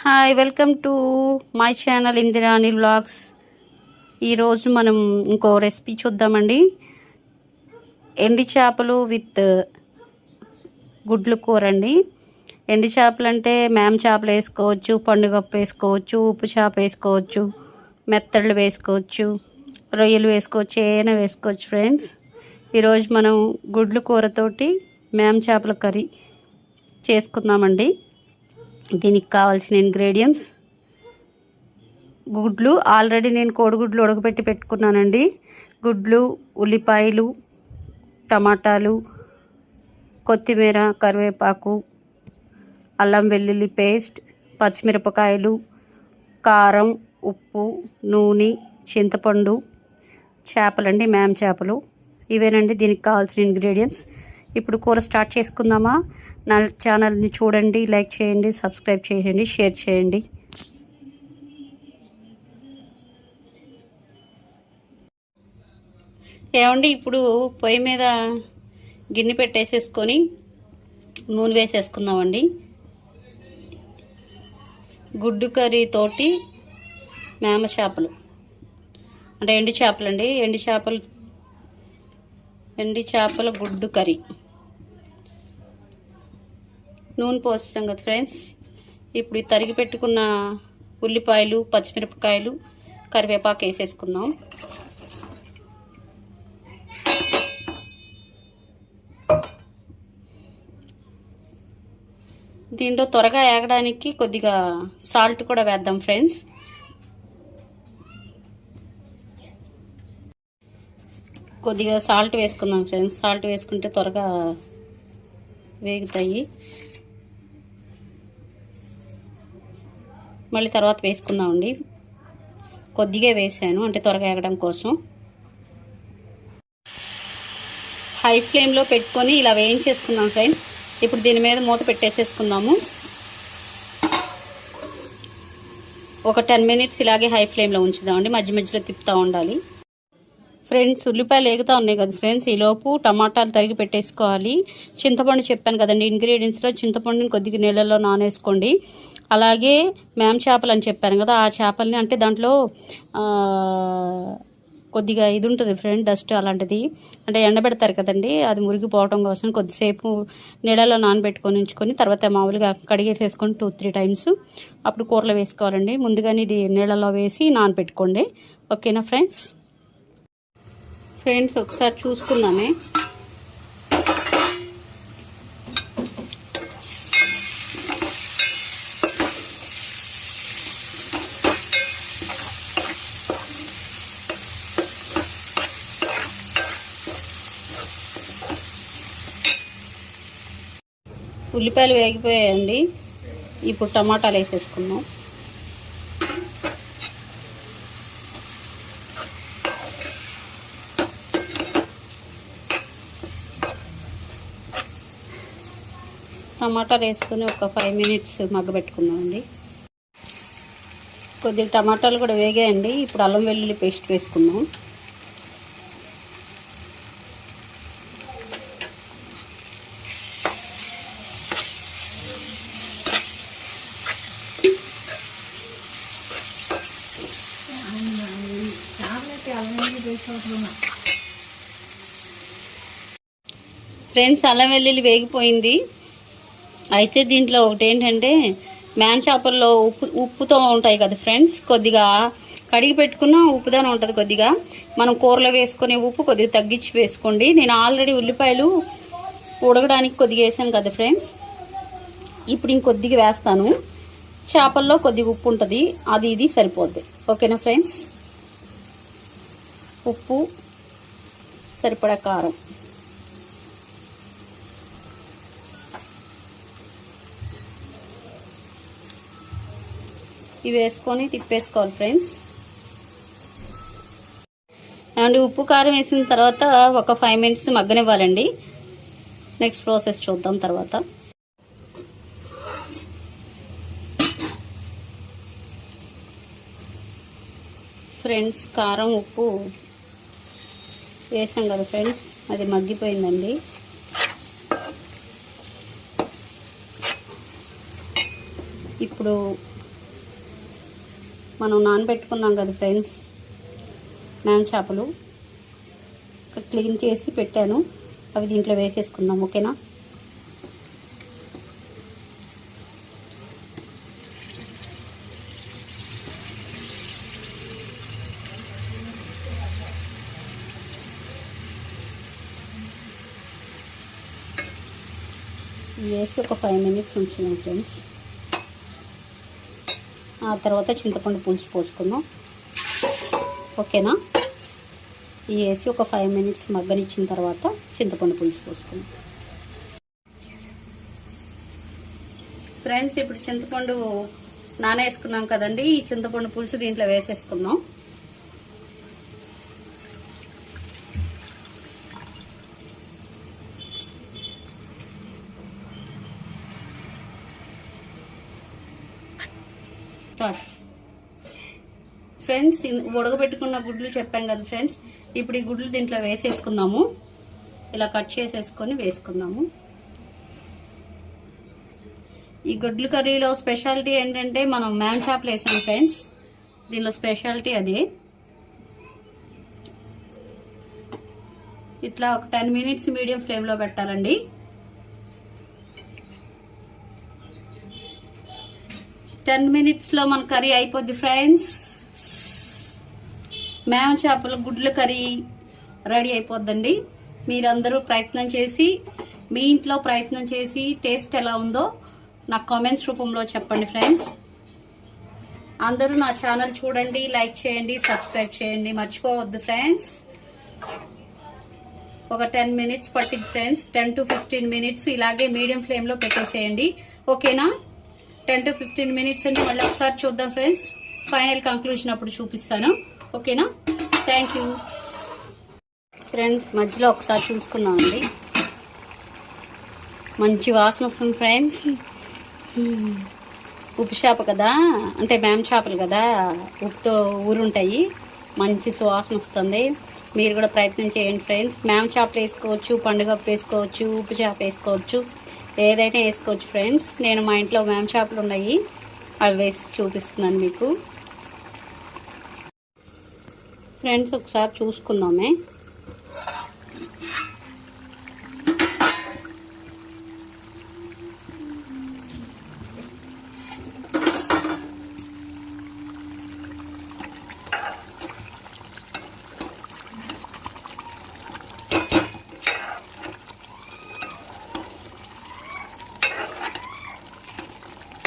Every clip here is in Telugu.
Hi, welcome to my channel Indirani vlogs. ఈరోజు మనం ఇంకో రెసిపీ చూద్దామండి. ఎండి చేపలు విత్ గుడ్లు కూర అండి. ఎండి చేపలు అంటే మేమ చేపలు వేసుకోవచ్చు, పండుగప్పు వేసుకోవచ్చు, ఉప్పు చేప వేసుకోవచ్చు, మెత్తళ్ళు వేసుకోవచ్చు, రొయ్యలు వేసుకోవచ్చు, ఏమైనా వేసుకోవచ్చు ఫ్రెండ్స్. ఈరోజు మనం గుడ్లు కూరతోటి మేమ చేపల కర్రీ చేసుకుందామండి. దీనికి కావాల్సిన ఇంగ్రీడియంట్స్: గుడ్లు ఆల్రెడీ నేను కోడిగుడ్లు ఉడకబెట్టి పెట్టుకున్నానండి. గుడ్లు, ఉల్లిపాయలు, టమాటాలు, కొత్తిమీర, కరివేపాకు, అల్లం వెల్లుల్లి పేస్ట్, పచ్చిమిరపకాయలు, కారం, ఉప్పు, నూనె, చింతపండు, చేపలండి, మేమ చేపలు. ఇవేనండి దీనికి కావాల్సిన ఇంగ్రీడియంట్స్. ఇప్పుడు కూర స్టార్ట్ చేసుకుందామా? నా ఛానల్ని చూడండి, లైక్ చేయండి, సబ్స్క్రైబ్ చేయండి, షేర్ చేయండి. ఏమండి, ఇప్పుడు పొయ్యి మీద గిన్నె పెట్టేసేసుకొని నూనె వేసేసుకుందామండి. గుడ్డు కర్రీ తోటి మేమ చేపలు అంటే ఎండి చేపలండి, ఎండి చేపల గుడ్డు కర్రీ. నూనె పోస్తాం కదా ఫ్రెండ్స్. ఇప్పుడు తరిగి పెట్టుకున్న ఉల్లిపాయలు, పచ్చిమిరపకాయలు, కరివేపాకు వేసేసుకుందాం. దీంట్లో త్వరగా ఏగడానికి కొద్దిగా సాల్ట్ కూడా వేద్దాం ఫ్రెండ్స్. కొద్దిగా సాల్ట్ వేసుకుందాం ఫ్రెండ్స్. సాల్ట్ వేసుకుంటే త్వరగా వేగుతాయి. మళ్ళీ తర్వాత వేసుకుందామండి. కొద్దిగా వేసాను అంటే త్వరగా ఎగడం కోసం. హై ఫ్లేమ్లో పెట్టుకొని ఇలా వేయించేసుకుందాం ఫ్రెండ్స్. ఇప్పుడు దీని మీద మూత పెట్టేసేసుకుందాము. ఒక 10 మినిట్స్ ఇలాగే హై ఫ్లేమ్లో ఉంచుదామండి. మధ్య మధ్యలో తిప్పుతూ ఉండాలి ఫ్రెండ్స్. ఉల్లిపాయలు వేగుతూ ఉన్నాయి కదా ఫ్రెండ్స్, ఈలోపు టమాటాలు తరిగి పెట్టేసుకోవాలి. చింతపండు చెప్పాను కదండి ఇంగ్రీడియంట్స్లో, చింతపండుని కొద్దిగా నీళ్ళల్లో నానేసుకోండి. అలాగే మేమ చేపలు అని చెప్పాను కదా, ఆ చేపల్ని అంటే దాంట్లో కొద్దిగా ఇది ఉంటుంది ఫ్రెండ్, డస్ట్ అలాంటిది, అంటే ఎండబెడతారు కదండి, అది మురిగిపోవడం కోసం కొద్దిసేపు నీళ్ళలో నానబెట్టుకొని ఉంచుకొని తర్వాత మామూలుగా కడిగేసేసుకొని 2-3 టైమ్స్ అప్పుడు కూరలో వేసుకోవాలండి. ముందుగానే ఇది నీళ్ళలో వేసి నానబెట్టుకోండి. ఓకేనా ఫ్రెండ్స్? ఒకసారి చూసుకుందామే. ఉల్లిపాయలు వేగిపోయాయండి. ఇప్పుడు టమాటాలు వేసేసుకుందాం. టమాటాలు వేసుకొని ఒక 5 మినిట్స్ మగ్గబెట్టుకుందామండి. కొద్దిగా టమాటాలు కూడా వేగాయండి. ఇప్పుడు అల్లం వెల్లుల్లి పేస్ట్ వేసుకుందాం. ఫ్రెండ్స్, అల్లం వెల్లుల్లి వేగిపోయింది. అయితే దీంట్లో ఒకటి ఏంటంటే, మేమ చేపల్లో ఉప్పుతో ఉంటాయి కదా ఫ్రెండ్స్, కొద్దిగా కడిగి పెట్టుకున్న ఉప్పుదానం ఉంటుంది. కొద్దిగా మనం కూరలో వేసుకునే ఉప్పు కొద్దిగా తగ్గించి వేసుకోండి. నేను ఆల్రెడీ ఉల్లిపాయలు ఉడకడానికి కొద్దిగా వేసాను కదా ఫ్రెండ్స్, ఇప్పుడు ఇంకొద్దిగా వేస్తాను. చేపల్లో కొద్దిగా ఉప్పు ఉంటుంది, అది ఇది సరిపోద్ది. ఓకేనా ఫ్రెండ్స్? ఉప్పు, సరిపడా కారం, ఇవి వేసుకొని తిప్పేసుకోవాలి ఫ్రెండ్స్. అండ్ ఉప్పు కారం వేసిన తర్వాత ఒక 5 మినిట్స్ మగ్గనివ్వాలండి. నెక్స్ట్ ప్రాసెస్ చూద్దాం తర్వాత. ఫ్రెండ్స్, కారం ఉప్పు వేసాం కదా ఫ్రెండ్స్, అది మగ్గిపోయిందండి. ఇప్పుడు మనం నానబెట్టుకున్నాం కదా ఫ్రెండ్స్ మేం చేపలు క్లీన్ చేసి పెట్టాను, అవి దీంట్లో వేసేసుకుందాం. ఓకేనా? వేసి ఒక 5 minutes ఉంచున్నాం ఫ్రెండ్స్. ఆ తర్వాత చింతపండు పులుసు పోసుకుందాం. ఓకేనా? వేసి ఒక 5 minutes మగ్గనిచ్చిన తర్వాత చింతపండు పులుసు పోసుకుందాం ఫ్రెండ్స్. ఇప్పుడు చింతపండు నానేసుకున్నాం కదండి, ఈ చింతపండు పులుసు దీంట్లో వేసేసుకుందాం. ఫ్రెండ్స్ ఉడకబెట్టుకున్న గుడ్లు చెప్పాం కదా ఫ్రెండ్స్, ఇప్పుడు ఈ గుడ్లు దీంట్లో వేసేసుకుందాము. ఇలా కట్ చేసేసుకొని వేసుకుందాము. ఈ గుడ్లు కర్రీలో స్పెషాలిటీ ఏంటంటే మనం మేం చేపలు వేసాం ఫ్రెండ్స్, దీనిలో స్పెషాలిటీ అదే. ఇట్లా ఒక 10 minutes మీడియం ఫ్లేమ్లో పెట్టాలండి. 10 minutesలో మన కర్రీ అయిపోద్ది ఫ్రెండ్స్. మేమ చేపల గుడ్ల కర్రీ రెడీ అయిపోద్దండి. మీరందరూ ప్రయత్నం చేసి మీ ఇంట్లో ప్రయత్నం చేసి టేస్ట్ ఎలా ఉందో నాకు కామెంట్స్ రూపంలో చెప్పండి ఫ్రెండ్స్. అందరూ నా ఛానల్ చూడండి, లైక్ చేయండి, సబ్స్క్రైబ్ చేయండి, మర్చిపోవద్దు ఫ్రెండ్స్. ఒక 10 minutes పట్టింది ఫ్రెండ్స్, 10 to 15 minutes ఇలాగే మీడియం ఫ్లేమ్లో పెట్టేసేయండి. ఓకేనా? 10 to 15 minutes అండి. మళ్ళీ ఒకసారి చూద్దాం ఫ్రెండ్స్, ఫైనల్ కంక్లూజన్ అప్పుడు చూపిస్తాను. ఓకేనా? Thank you friends. మధ్యలో ఒకసారి చూసుకుందామండి. మంచి వాసన వస్తుంది ఫ్రెండ్స్. ఉప్పు చేప కదా, అంటే మేం చేపలు కదా, ఉప్పుతో ఊరుంటాయి, మంచి సువాసన వస్తుంది. మీరు కూడా ప్రయత్నం చేయండి ఫ్రెండ్స్. మేం చేపలు వేసుకోవచ్చు, పండుగ వేసుకోవచ్చు, ఉప్పు చేప వేసుకోవచ్చు, ఏదైనా వేసుకోవచ్చు ఫ్రెండ్స్. నేను మా ఇంట్లో మేం చేపలు ఉన్నాయి, అవి వేసి చూపిస్తున్నాను మీకు ఫ్రెండ్స్. ఒకసారి చూసుకుందామే.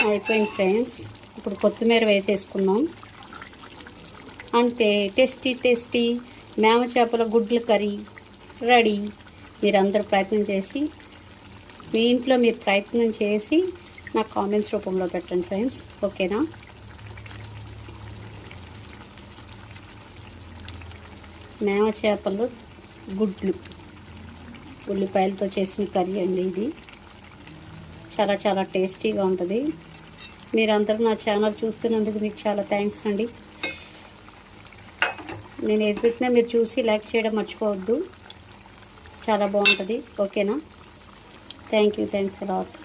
అయిపోయింది ఫ్రెండ్స్. ఇప్పుడు కొత్తిమీర వేసేసుకుందాం. అంతే, టేస్టీ టేస్టీ మేమ చేపల గుడ్ల కర్రీ రెడీ. మీరందరూ ప్రయత్నం చేసి మీ ఇంట్లో మీరు ప్రయత్నం చేసి నాకు కామెంట్స్ రూపంలో పెట్టండి ఫ్రెండ్స్. ఓకేనా? మేమ చేపలు గుడ్లు ఉల్లిపాయలతో చేసిన కర్రీ అండి ఇది. చాలా చాలా టేస్టీగా ఉంటుంది. మీరందరూ నా ఛానల్ చూస్తున్నందుకు మీకు చాలా థ్యాంక్స్ అండి. నేను ఏది పెట్టినా మీరు చూసి లైక్ చేయడం మర్చిపోవద్దు, చాలా బాగుంటుంది. ఓకేనా? Thank you, thanks a lot.